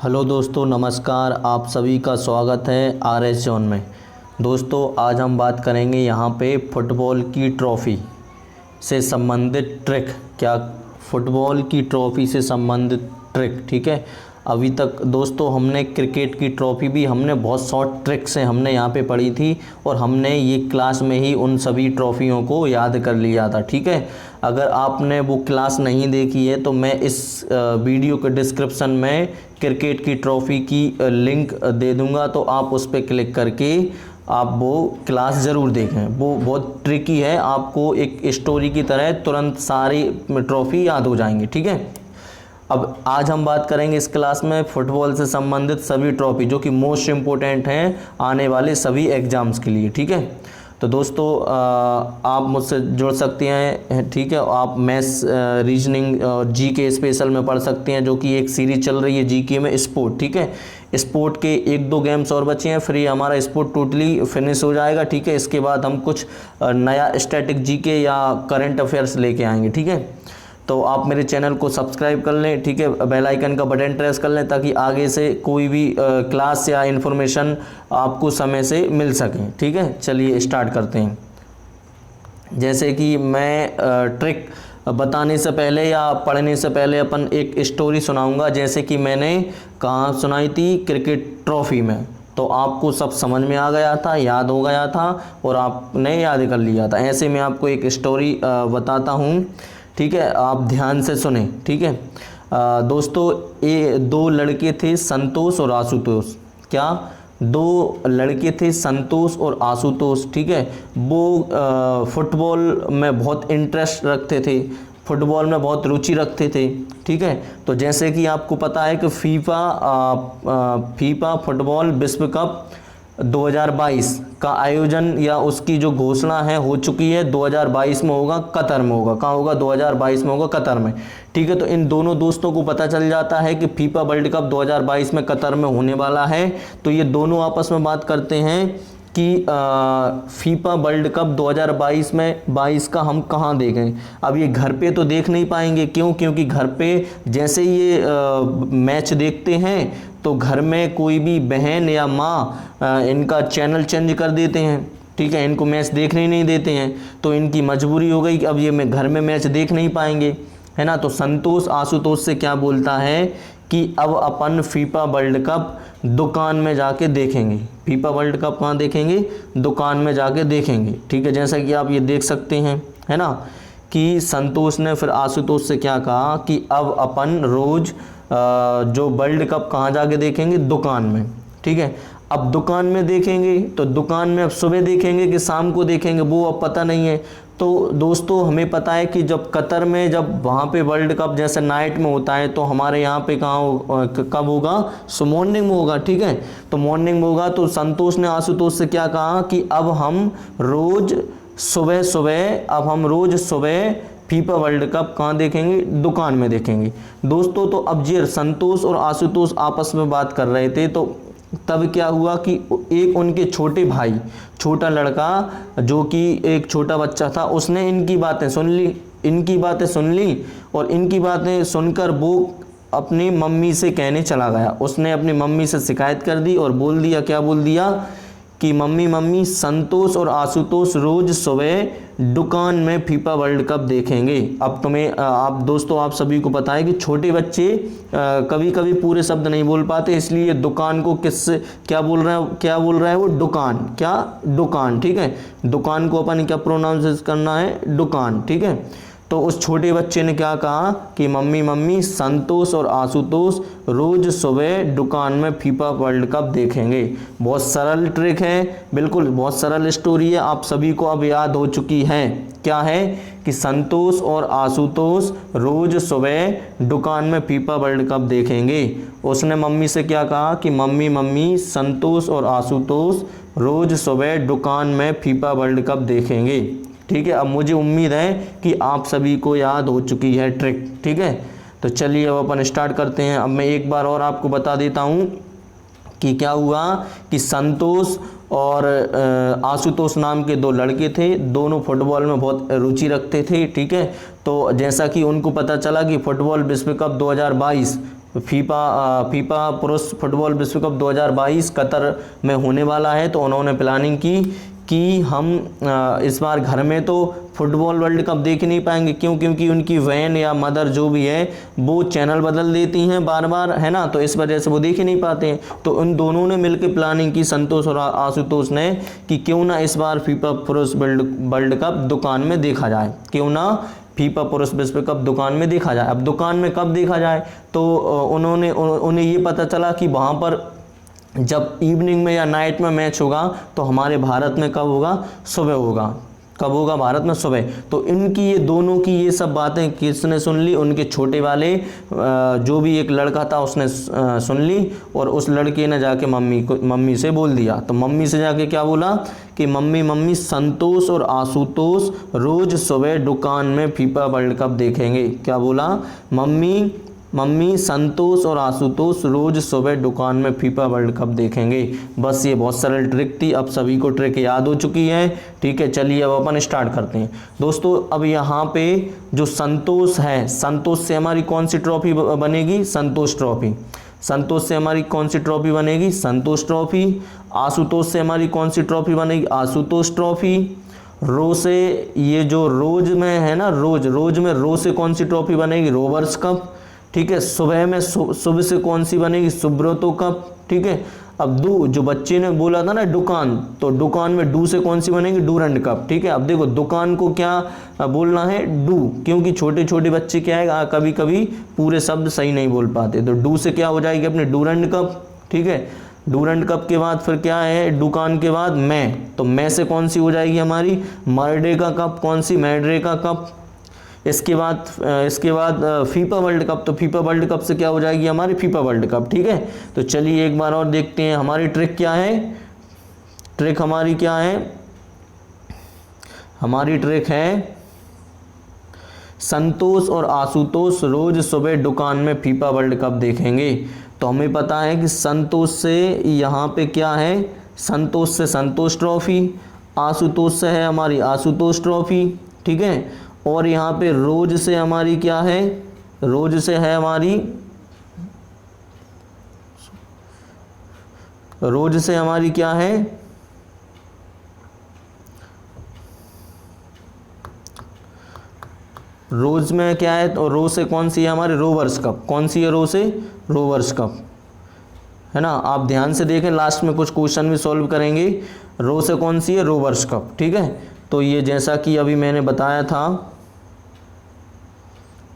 Hello दोस्तों, नमस्कार। आप सभी का स्वागत है RS जोन में। दोस्तों, आज हम बात करेंगे यहाँ पे फुटबॉल की ट्रॉफ़ी से संबंधित ट्रिक। क्या फुटबॉल की ट्रॉफ़ी से संबंधित ट्रिक, ठीक है। अभी तक दोस्तों हमने क्रिकेट की ट्रॉफ़ी भी हमने बहुत शॉर्ट ट्रिक से हमने यहाँ पे पढ़ी थी और हमने ये क्लास में ही उन सभी ट्रॉफ़ियों को याद कर लिया था, ठीक है। अगर आपने वो क्लास नहीं देखी है तो मैं इस वीडियो के डिस्क्रिप्शन में क्रिकेट की ट्रॉफ़ी की लिंक दे दूंगा, तो आप उस पर क्लिक करके आप वो क्लास ज़रूर देखें। वो बहुत ट्रिकी है, आपको एक स्टोरी की तरह तुरंत सारी ट्रॉफ़ी याद हो जाएंगी, ठीक है। अब आज हम बात करेंगे इस क्लास में फुटबॉल से संबंधित सभी ट्रॉफ़ी जो कि मोस्ट इम्पोर्टेंट हैं आने वाले सभी एग्ज़ाम्स के लिए, ठीक है। तो दोस्तों आप मुझसे जुड़ सकते हैं, ठीक है। आप मैथ्स, रीजनिंग और जीके स्पेशल में पढ़ सकते हैं, जो कि एक सीरीज चल रही है जीके में स्पोर्ट, ठीक है। स्पोर्ट के 1-2 गेम्स और बचे हैं, फिर ये हमारा स्पोर्ट टोटली फिनिश हो जाएगा, ठीक है। इसके बाद हम कुछ नया स्टैटिक जीके या करंट अफेयर्स लेके आएंगे, ठीक है। तो आप मेरे चैनल को सब्सक्राइब कर लें, ठीक है। बेल आइकन का बटन प्रेस कर लें ताकि आगे से कोई भी क्लास या इन्फॉर्मेशन आपको समय से मिल सके, ठीक है। चलिए स्टार्ट करते हैं। जैसे कि मैं ट्रिक बताने से पहले या पढ़ने से पहले अपन एक स्टोरी सुनाऊंगा, जैसे कि मैंने कहाँ सुनाई थी, क्रिकेट ट्रॉफ़ी में। तो आपको सब समझ में आ गया था, याद हो गया था और आपने याद कर लिया था। ऐसे मैं आपको एक स्टोरी बताता हूँ, ठीक है। आप ध्यान से सुने, ठीक है। दोस्तों, ये 2 लड़के थे, संतोष और आशुतोष। क्या 2 लड़के थे, संतोष और आशुतोष, ठीक है। वो फुटबॉल में बहुत इंटरेस्ट रखते थे, फुटबॉल में बहुत रुचि रखते थे, ठीक है। तो जैसे कि आपको पता है कि फीफा फुटबॉल विश्व कप 2022 का आयोजन या उसकी जो घोषणा है हो चुकी है, 2022 में होगा, कतर में होगा। कहाँ होगा? 2022 में होगा, कतर में, ठीक है। तो इन दोनों दोस्तों को पता चल जाता है कि फीफा वर्ल्ड कप 2022 में कतर में होने वाला है। तो ये दोनों आपस में बात करते हैं कि फीफा वर्ल्ड कप 2022 में 22 का हम कहाँ देखें। अब ये घर पे तो देख नहीं पाएंगे, क्यों? क्योंकि घर पे जैसे ये मैच देखते हैं तो घर में कोई भी बहन या माँ इनका चैनल चेंज कर देते हैं, ठीक है। इनको मैच देखने नहीं देते हैं, तो इनकी मजबूरी हो गई कि अब ये मैं घर में मैच देख नहीं पाएंगे, है ना। तो संतोष आशुतोष से क्या बोलता है कि अब अपन फीफा वर्ल्ड कप दुकान में जाके देखेंगे। फीफा वर्ल्ड कप कहाँ देखेंगे? दुकान में जाके देखेंगे, ठीक है। जैसा कि आप ये देख सकते हैं, है ना, कि संतोष ने फिर आशुतोष से क्या कहा कि अब अपन रोज़ जो वर्ल्ड कप कहाँ जाके देखेंगे? दुकान में, ठीक है। अब दुकान में देखेंगे तो दुकान में अब सुबह देखेंगे कि शाम को देखेंगे, वो अब पता नहीं है। तो दोस्तों, हमें पता है कि जब कतर में, जब वहाँ पे वर्ल्ड कप जैसे नाइट में होता है, तो हमारे यहाँ पे कब होगा? सो मॉर्निंग में होगा, ठीक है। तो मॉर्निंग में होगा। तो संतोष ने आशुतोष से क्या कहा कि अब हम रोज़ सुबह फीफा वर्ल्ड कप कहाँ देखेंगे? दुकान में देखेंगे। दोस्तों, तो अब ये संतोष और आशुतोष आपस में बात कर रहे थे, तो तब क्या हुआ कि एक उनके छोटे भाई, छोटा लड़का जो कि एक छोटा बच्चा था, उसने इनकी बातें सुन ली और इनकी बातें सुनकर वो अपनी मम्मी से कहने चला गया। उसने अपनी मम्मी से शिकायत कर दी और बोल दिया, क्या बोल दिया कि मम्मी संतोष और आशुतोष रोज़ सुबह दुकान में फीफा वर्ल्ड कप देखेंगे। अब तुम्हें आप दोस्तों, आप सभी को पता है कि छोटे बच्चे कभी कभी पूरे शब्द नहीं बोल पाते, इसलिए दुकान को किससे क्या बोल रहा है वो? दुकान, ठीक है। दुकान को अपन क्या प्रोनाउंस करना है? दुकान, ठीक है। तो उस छोटे बच्चे ने क्या कहा कि मम्मी संतोष और आशुतोष रोज़ सुबह दुकान में फीफा वर्ल्ड कप देखेंगे। बहुत सरल ट्रिक है, बिल्कुल बहुत सरल स्टोरी है, आप सभी को अब याद हो चुकी है। क्या है कि संतोष और आशुतोष रोज़ सुबह दुकान में फीफा वर्ल्ड कप देखेंगे। उसने मम्मी से क्या कहा कि मम्मी संतोष और आशुतोष रोज़ सुबह दुकान में फीफा वर्ल्ड कप देखेंगे, ठीक है। अब मुझे उम्मीद है कि आप सभी को याद हो चुकी है ट्रिक, ठीक है। तो चलिए अब अपन स्टार्ट करते हैं। अब मैं एक बार और आपको बता देता हूँ कि क्या हुआ कि संतोष और आशुतोष नाम के 2 लड़के थे, दोनों फुटबॉल में बहुत रुचि रखते थे, ठीक है। तो जैसा कि उनको पता चला कि फुटबॉल विश्व कप 2022 फीफा पुरुष फुटबॉल विश्व कप 2022 कतर में होने वाला है। तो उन्होंने प्लानिंग की कि हम इस बार घर में तो फुटबॉल वर्ल्ड कप देख नहीं पाएंगे, क्यों? क्योंकि उनकी वैन या मदर जो भी है वो चैनल बदल देती हैं बार बार, है ना, तो इस वजह से वो देख ही नहीं पाते हैं। तो उन दोनों ने मिलकर प्लानिंग की, संतोष और आशुतोष ने, कि क्यों ना इस बार फीफा पुरुष वर्ल्ड कप दुकान में देखा जाए, क्यों ना फीफा पुरुष विश्व कप दुकान में देखा जाए। अब दुकान में कब देखा जाए? तो उन्हें ये पता चला कि वहाँ पर जब इवनिंग में या नाइट में मैच होगा तो हमारे भारत में कब होगा? सुबह होगा। कब होगा? भारत में सुबह। तो इनकी ये दोनों की ये सब बातें किसने सुन ली? उनके छोटे वाले जो भी एक लड़का था उसने सुन ली, और उस लड़के ने जाके मम्मी से बोल दिया। तो मम्मी से जाके क्या बोला कि मम्मी संतोष और आशुतोष रोज सुबह दुकान में फीफा वर्ल्ड कप देखेंगे। क्या बोला? मम्मी संतोष और आशुतोष रोज सुबह दुकान में फीफा वर्ल्ड कप देखेंगे। बस ये बहुत सरल ट्रिक थी। अब सभी को ट्रिक याद हो चुकी है, ठीक है। चलिए अब अपन स्टार्ट करते हैं दोस्तों। अब यहाँ पे जो संतोष है, संतोष से हमारी कौन सी ट्रॉफी बनेगी? संतोष ट्रॉफी। संतोष से हमारी कौन सी ट्रॉफी बनेगी? संतोष ट्रॉफी। आशुतोष से हमारी कौन सी ट्रॉफी बनेगी? आशुतोष ट्रॉफी। रो से, ये जो रोज में है ना, रोज में रो से कौन सी ट्रॉफी बनेगी? रोवर्स कप, ठीक है। सुबह में सुबह से कौन सी बनेगी? सुब्रतो कप, ठीक है। अब जो बच्चे ने बोला था ना दुकान, तो दुकान में डू से कौन सी बनेगी? डूरंड कप, ठीक है। अब देखो दुकान को क्या बोलना है? डू, क्योंकि छोटे छोटे बच्चे क्या है कभी कभी पूरे शब्द सही नहीं बोल पाते। तो डू से क्या हो जाएगी अपने? डूरंड कप, ठीक है। डूरंड कप के बाद फिर क्या है? दुकान के बाद मैं, तो मैं से कौन सी हो जाएगी हमारी? Merdeka cup. कौन सी? मैड्रेका कप। इसके बाद फीफा वर्ल्ड कप, तो फीफा वर्ल्ड कप से क्या हो जाएगी हमारी? फीफा वर्ल्ड कप, ठीक है। तो चलिए एक बार और देखते हैं हमारी ट्रिक क्या है। ट्रिक हमारी क्या है? हमारी ट्रिक है संतोष और आशुतोष रोज सुबह दुकान में फीफा वर्ल्ड कप देखेंगे। तो हमें पता है कि संतोष से यहाँ पे क्या है? संतोष से संतोष ट्रॉफी, आशुतोष से है हमारी आशुतोष ट्रॉफी, ठीक है। और यहाँ पे रोज से हमारी क्या है? रोज से है हमारी, रोज से हमारी क्या है? रोज में क्या है? तो रो से कौन सी है हमारी? Rovers Cup. कौन सी है रो से? रोवर्स कप, है ना। आप ध्यान से देखें, लास्ट में कुछ क्वेश्चन भी सॉल्व करेंगे। रो से कौन सी है? रोवर्स कप, ठीक है। तो ये जैसा कि अभी मैंने बताया था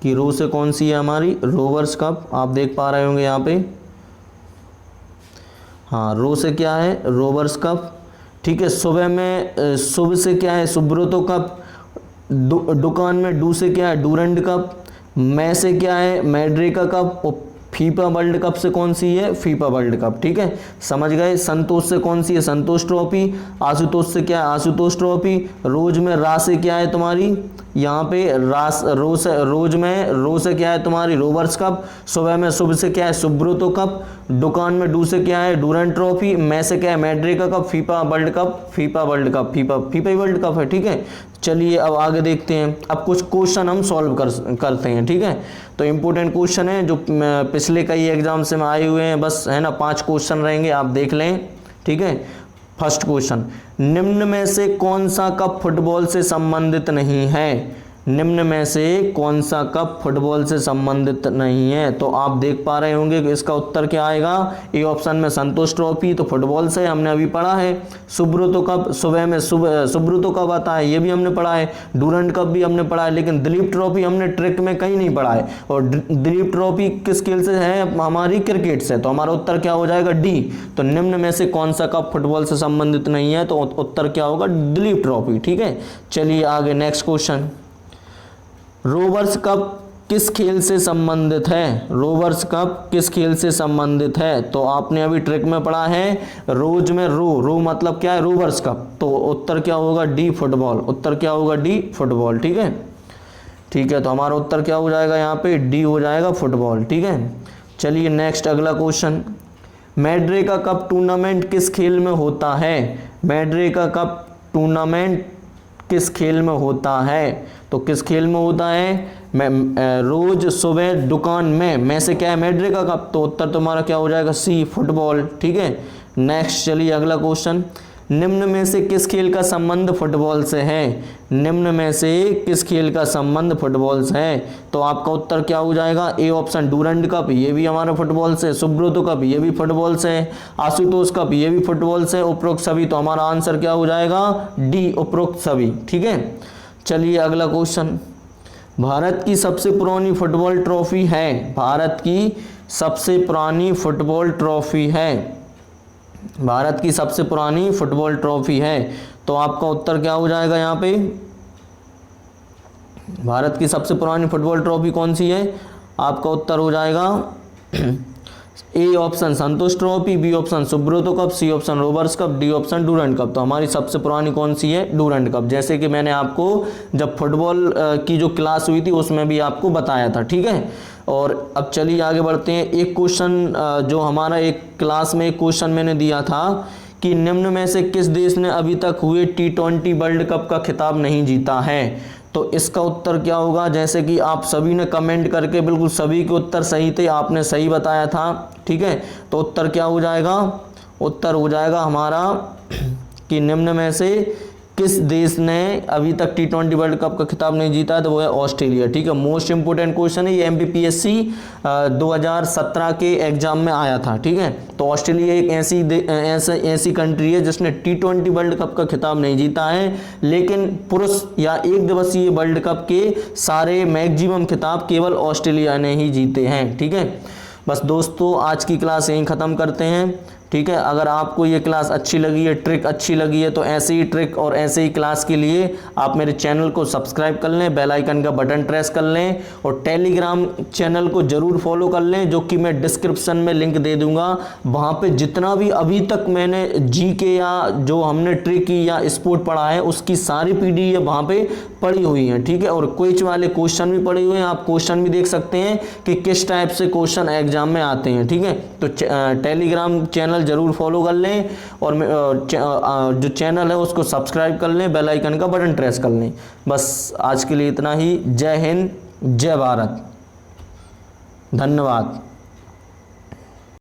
कि रो से कौन सी है हमारी? Rovers Cup. आप देख पा रहे होंगे यहाँ पे, हाँ, रो से क्या है? रोवर्स कप, ठीक है। सुबह में सुबह से क्या है? सुब्रतो कप। दुकान में डू से क्या है? Durand cup. मैं से क्या है? मैड्रेका कप। और फीफा वर्ल्ड कप से कौन सी है? फीफा वर्ल्ड कप, ठीक है। समझ गए। संतोष से कौन सी है? संतोष ट्रॉफी। आशुतोष से क्या है? आशुतोष ट्रॉफी। रोज में रा से क्या है तुम्हारी? यहाँ पे रोज में रो से क्या है तुम्हारी? Rovers cup. सुबह में सुबह से क्या है? सुब्रतो कप। दुकान में डू से क्या है? Durand trophy. मैं से क्या है? मैड्रिका cup. FIFA world cup, FIFA world cup, FIFA world cup है, ठीक है। चलिए अब आगे देखते हैं। अब कुछ क्वेश्चन हम सॉल्व करते हैं, ठीक है। तो इम्पोर्टेंट क्वेश्चन है जो पिछले कई एग्जाम से में आए हुए हैं, बस, है ना। 5 क्वेश्चन रहेंगे, आप देख लें, ठीक है। फर्स्ट क्वेश्चन, निम्न में से कौन सा कप फुटबॉल से संबंधित नहीं है? निम्न में से कौन सा कप फुटबॉल से संबंधित नहीं है? तो आप देख पा रहे होंगे कि इसका उत्तर क्या आएगा। ए ऑप्शन में संतोष ट्रॉफी, तो फुटबॉल से हमने अभी पढ़ा है। सुब्रतो कप, सुबह में सुब्रतो कप आता है, ये भी हमने पढ़ा है। डूरंड कप भी हमने पढ़ा है, लेकिन दिलीप ट्रॉफी हमने ट्रिक में कहीं नहीं पढ़ा है। और दिलीप ट्रॉफी किस खेल से है? हमारी क्रिकेट से। तो हमारा उत्तर क्या हो जाएगा? डी। तो निम्न में से कौन सा कप फुटबॉल से संबंधित नहीं है? तो उत्तर क्या होगा? दिलीप ट्रॉफी, ठीक है। चलिए आगे नेक्स्ट क्वेश्चन, रोवर्स कप किस खेल से संबंधित है? रोवर्स कप किस खेल से संबंधित है? तो आपने अभी ट्रिक में पढ़ा है रोज में रो मतलब क्या है? Rovers Cup. तो उत्तर क्या होगा? D, football. उत्तर क्या होगा? डी, फुटबॉल, ठीक है। ठीक है, तो हमारा उत्तर क्या हो जाएगा यहाँ पे? डी हो जाएगा, फुटबॉल, ठीक है। चलिए नेक्स्ट अगला क्वेश्चन, मैड्रिका कप टूर्नामेंट किस खेल में होता है? मैड्रिका कप टूर्नामेंट किस खेल में होता है? तो किस खेल में होता है? रोज सुबह दुकान में से क्या है? मैड्रिड का कप। तो उत्तर तुम्हारा क्या हो जाएगा? सी, फुटबॉल। ठीक है, नेक्स्ट चलिए अगला क्वेश्चन। निम्न में से किस खेल का संबंध फुटबॉल से है? निम्न में से किस खेल का संबंध फुटबॉल से है? तो आपका उत्तर क्या हो जाएगा? ए ऑप्शन, डूरंड कप, ये भी हमारा फुटबॉल से। सुब्रतो कप, ये भी फुटबॉल से। आशुतोष कप, ये भी फुटबॉल से। उपरोक्त सभी, तो हमारा आंसर क्या हो जाएगा? डी, उपरोक्त सभी। ठीक है, चलिए अगला क्वेश्चन। भारत की सबसे पुरानी फुटबॉल ट्रॉफी है? भारत की सबसे पुरानी फुटबॉल ट्रॉफी है, भारत की सबसे पुरानी फुटबॉल ट्रॉफी है। तो आपका उत्तर क्या हो जाएगा यहाँ पे? भारत की सबसे पुरानी फुटबॉल ट्रॉफी कौन सी है? आपका उत्तर हो जाएगा A option, Santosh Trophy, B option, Subroto Cup, C option, Rovers Cup, D option, Durand Cup. तो हमारी सबसे पुरानी कौन सी है? Durand Cup. जैसे कि मैंने आपको जब फुटबॉल की जो क्लास हुई थी उसमें भी आपको बताया था। ठीक है, और अब चलिए आगे बढ़ते हैं। एक क्वेश्चन जो हमारा एक क्लास में एक क्वेश्चन मैंने दिया था कि निम्न में से किस देश ने अभी तक हुए T20 वर्ल्ड कप का खिताब नहीं जीता है? तो इसका उत्तर क्या होगा? जैसे कि आप सभी ने कमेंट करके बिल्कुल सभी के उत्तर सही थे, आपने सही बताया था। ठीक है, तो उत्तर क्या हो जाएगा? उत्तर हो जाएगा हमारा कि निम्न में से किस देश ने अभी तक T20 वर्ल्ड कप का खिताब नहीं जीता है? तो वो है ऑस्ट्रेलिया। ठीक है, मोस्ट इंपोर्टेंट क्वेश्चन है ये, MPPSC 2017 के एग्जाम में आया था। ठीक है, तो ऑस्ट्रेलिया एक ऐसी कंट्री है जिसने T20 वर्ल्ड कप का खिताब नहीं जीता है, लेकिन पुरुष या एक दिवसीय वर्ल्ड कप के सारे मैक्सिमम खिताब केवल ऑस्ट्रेलिया ने ही जीते हैं। ठीक है, बस दोस्तों आज की क्लास यहीं ख़त्म करते हैं। ठीक है, अगर आपको ये क्लास अच्छी लगी है, ट्रिक अच्छी लगी है, तो ऐसे ही ट्रिक और ऐसे ही क्लास के लिए आप मेरे चैनल को सब्सक्राइब कर लें, बेल आइकन का बटन प्रेस कर लें और टेलीग्राम चैनल को ज़रूर फॉलो कर लें, जो कि मैं डिस्क्रिप्शन में लिंक दे दूंगा। वहाँ पे जितना भी अभी तक मैंने जीके या जो हमने ट्रिक की या स्पोर्ट पढ़ा है उसकी सारी PDF वहाँ पे पड़ी हुई हैं। ठीक है, और क्विज वाले क्वेश्चन भी पड़े हुए हैं, आप क्वेश्चन भी देख सकते हैं कि किस टाइप से क्वेश्चन एग्जाम में आते हैं। ठीक है, तो टेलीग्राम चैनल जरूर फॉलो कर लें और जो चैनल है उसको सब्सक्राइब कर लें, बेल आइकन का बटन प्रेस कर लें। बस आज के लिए इतना ही। जय हिंद, जय भारत, धन्यवाद।